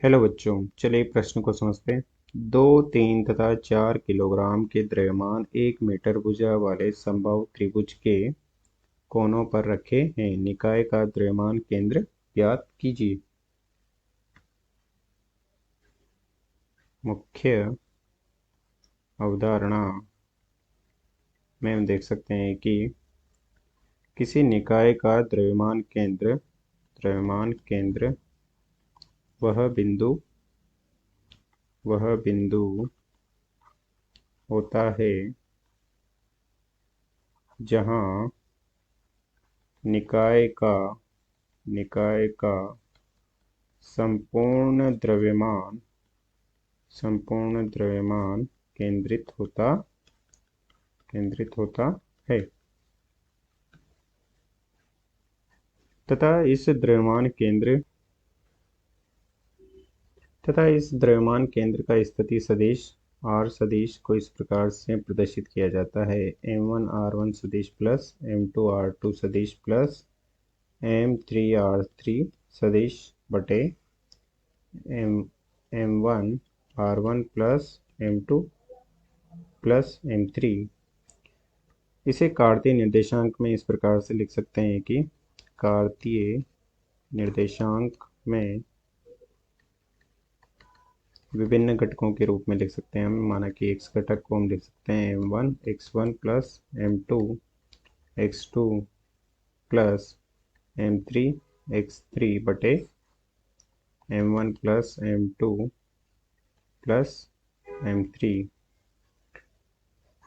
Hello बच्चों, चलिए प्रश्न को समझते हैं। 2, 3 तथा 4 किलोग्राम के द्रव्यमान 1 मीटर भुजा वाले समबाहु त्रिभुज के कोनों पर रखे हैं। निकाय का द्रव्यमान केंद्र ज्ञात कीजिए। मुख्य अवधारणा में हम देख सकते हैं कि किसी निकाय का द्रव्यमान केंद्र वह बिंदु होता है जहाँ निकाय का संपूर्ण द्रव्यमान केंद्रित होता है तथा इस द्रव्यमान केंद्र का स्थिति सदिश r सदिश को इस प्रकार से प्रदर्शित किया जाता है। m1 r1 सदिश प्लस m2 r2 सदिश प्लस m3 r3 सदिश बटे m1 r1 plus m2 plus m3। इसे कार्तीय निर्देशांक में इस प्रकार से लिख सकते हैं कि कार्तीय निर्देशांक में विभिन्न घटकों के रूप में लिख सकते हैं हम। माना कि x घटक को हम लिख सकते हैं m1 x1 plus m2 x2 plus m3 x3 बटे m1 plus m2 plus m3।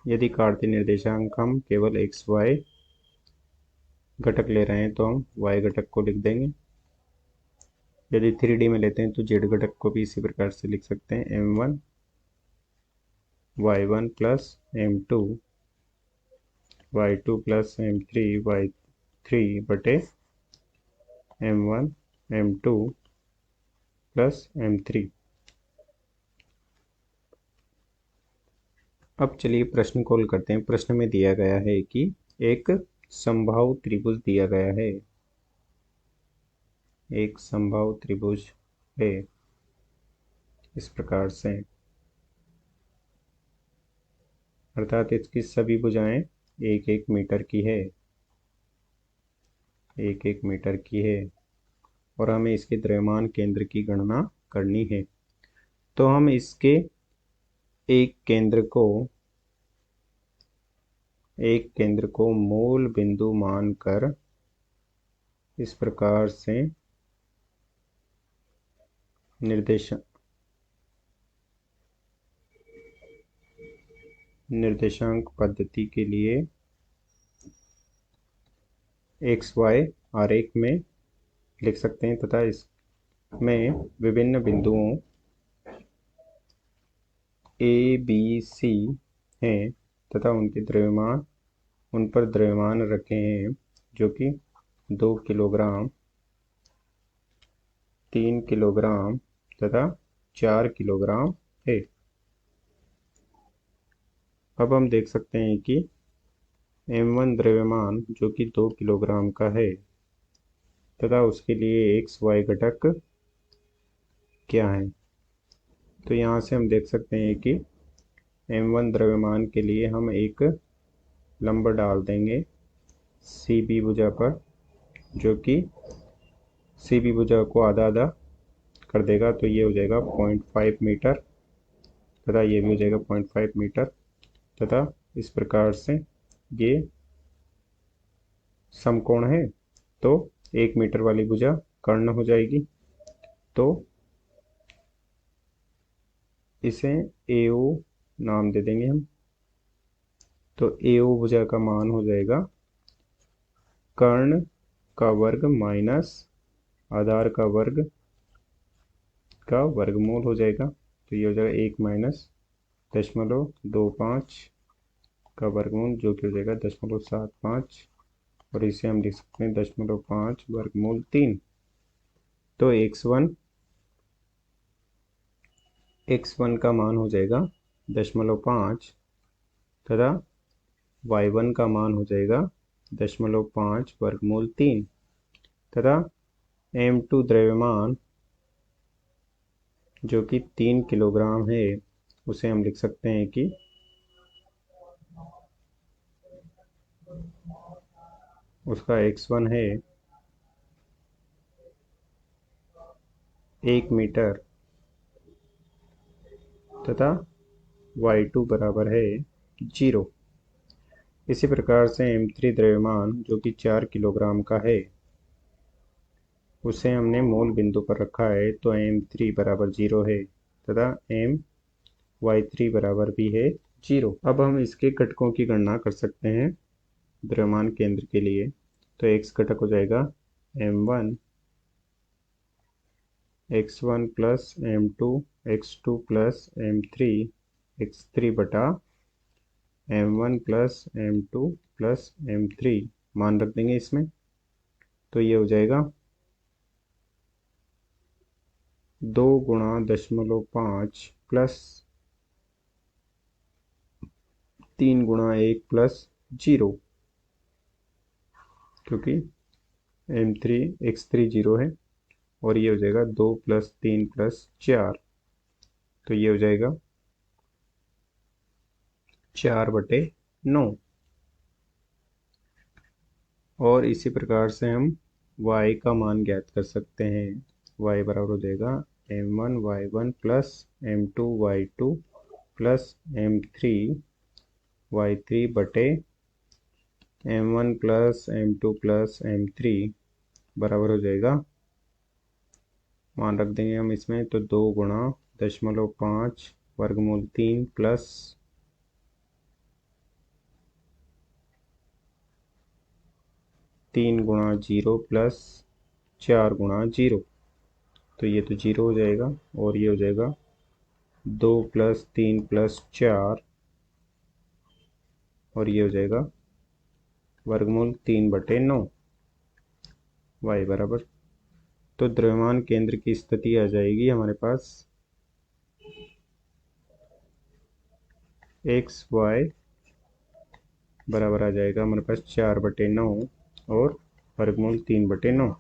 यदि कार्तीय निर्देशांक हम केवल x y घटक ले रहे हैं तो हम y घटक को लिख देंगे। यदि 3D में लेते हैं तो z घटक को भी इसी प्रकार से लिख सकते हैं m1 y1 plus m2 y2 plus m3 y3 बटे m1 m2 प्लस m3। अब चलिए प्रश्न को हल करते हैं। प्रश्न में दिया गया है कि एक समबाहु त्रिभुज दिया गया है। एक समबाहु त्रिभुज है इस प्रकार से, अर्थात इसकी सभी भुजाएं 1-1 मीटर की है, 1-1 मीटर की है और हमें इसके द्रव्यमान केंद्र की गणना करनी है। तो हम इसके एक केंद्र को मूल बिंदु मानकर इस प्रकार से निर्देशांक पद्धति के लिए XY आरेख में लिख सकते हैं तथा इसमें विभिन्न बिंदुओं A B C हैं तथा उन पर द्रव्यमान रखे हैं जो कि 2 किलोग्राम, 3 किलोग्राम तथा 4 किलोग्राम है। अब हम देख सकते हैं कि m1 द्रव्यमान जो कि 2 किलोग्राम का है तथा उसके लिए XY घटक क्या है। तो यहाँ से हम देख सकते हैं कि m1 द्रव्यमान के लिए हम एक लंब डाल देंगे CB भुजा पर, जो कि CB भुजा को आधा आधा कर देगा। तो ये हो जाएगा 0.5 मीटर तथा ये भी हो जाएगा 0.5 मीटर तथा इस प्रकार से ये समकोण है। तो 1 मीटर वाली भुजा कर्ण हो जाएगी। तो इसे AO नाम दे देंगे हम। तो AO भुजा का मान हो जाएगा कर्ण का वर्ग माइनस आधार का वर्ग का वर्गमूल हो जाएगा। तो ये हो जाएगा 1 माइनस 0.25 का वर्गमूल जो कि हो जाएगा 0.75 और इसे हम लिख सकते हैं 0.5 वर्गमूल 3। तो x1 का मान हो जाएगा 0.5 तथा y1 का मान हो जाएगा 0.5 वर्गमूल 3 तथा m2 द्रव्यमान जो कि 3 किलोग्राम है, उसे हम लिख सकते हैं कि उसका x1 है 1 मीटर तथा y2 बराबर है 0। इसी प्रकार से m3 द्रव्यमान जो कि 4 किलोग्राम का है, उसे हमने मूल बिंदु पर रखा है, तो m3 बराबर 0 है तथा y3 बराबर भी है 0। अब हम इसके घटकों की गणना कर सकते हैं द्रव्यमान केंद्र के लिए। तो x घटक हो जाएगा m1 x1 plus m2 x2 plus m3 x3 बटा m1 plus m2 plus m3, मान रख देंगे इसमें। तो ये हो जाएगा 2 गुणा 0.5 प्लस 3 गुणा 1 प्लस 0, क्योंकि m3 x3 0 है, और ये हो जाएगा 2 प्लस 3 प्लस 4, तो ये हो जाएगा 4/9। और इसी प्रकार से हम y का मान ज्ञात कर सकते हैं। y बराबर हो जाएगा m1 y1 plus m2 y2 plus m3 y3 बटे m1 plus m2 plus m3 बराबर हो जाएगा, मान रख देंगे हम इसमें, तो 2 गुणा 0.5 वर्गमूल 3 प्लस 3 गुणा 0 प्लस 4 गुणा 0, तो ये तो 0 हो जाएगा, और ये हो जाएगा 2 प्लस 3 प्लस 4, और ये हो जाएगा वर्गमूल 3/9 y बराबर। तो द्रव्यमान केंद्र की स्थिति आ जाएगी हमारे पास एक्स वाई बराबर आ जाएगा हमारे पास 4/9 और वर्गमूल 3/9।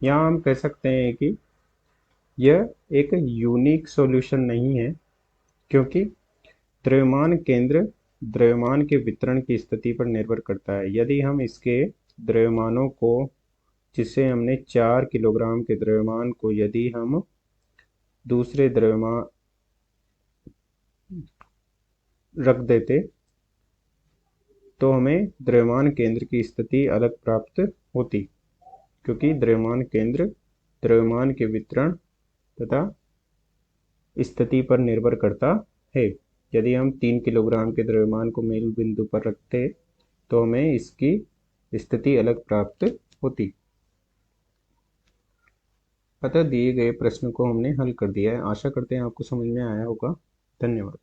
यहाँ हम कह सकते हैं कि यह एक यूनिक सॉल्यूशन नहीं है, क्योंकि द्रव्यमान केंद्र द्रव्यमान के वितरण की स्थिति पर निर्भर करता है। यदि हम इसके द्रव्यमानों को, जिसे हमने 4 किलोग्राम के द्रव्यमान को यदि हम दूसरे द्रव्यमान रख देते, तो हमें द्रव्यमान केंद्र की स्थिति अलग प्राप्त होती, क्योंकि द्रव्यमान केंद्र द्रव्यमान के वितरण तथा स्थिति पर निर्भर करता है। यदि हम 3 किलोग्राम के द्रव्यमान को मूल बिंदु पर रखते, तो हमें इसकी स्थिति अलग प्राप्त होती। अतः दिए गए प्रश्न को हमने हल कर दिया है। आशा करते हैं आपको समझ में आया होगा। धन्यवाद।